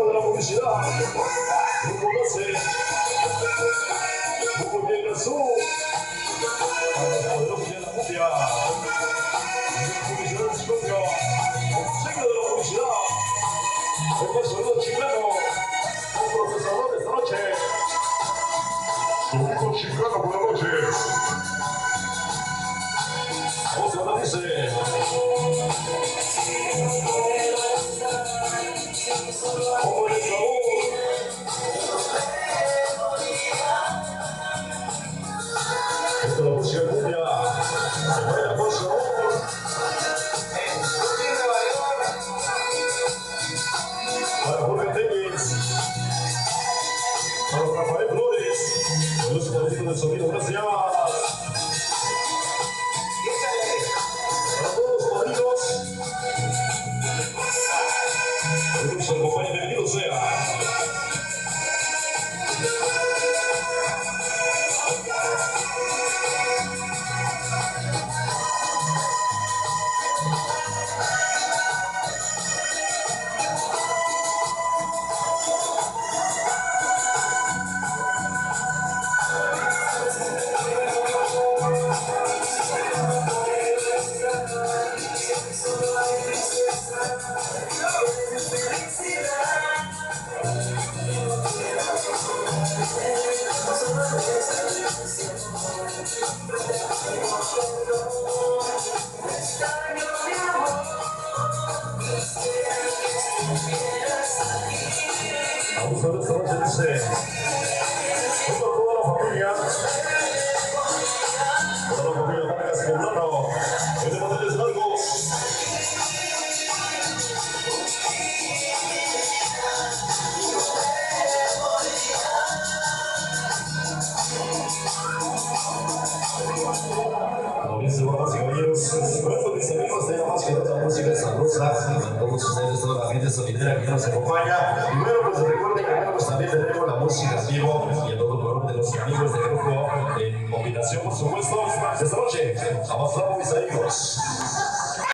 de la publicidad, Grupo 12, Grupo Bien Azul, para los poderosos de la cumbia, publicidad de Chicago, sello de la publicidad, el Sonido Chicano, un procesador de esta noche, Sonido Chicano por la noche. Vamos a la dice. Como el sabor. Esta es la música cumbia. Se baila por sabor. Para Jorge Telles. Para Rafael Flores. Los padrinos del sonido, gracias. Para todos los padrinos. El se acompaña, bienvenido sea. Vamos a ver esta noche, dice, junto a toda la familia Vargas Poblano, el de Manteles Largos. Damas y caballeros, bueno, mis amigos, tenemos que otra música sabrosa para todos ustedes, toda la gente sonidera que nos acompaña. Y bueno, pues recuerden que bueno, pues también tenemos la música en vivo y el otro color de los amigos del grupo en combinación, por supuesto, esta noche. Avanzamos, mis amigos.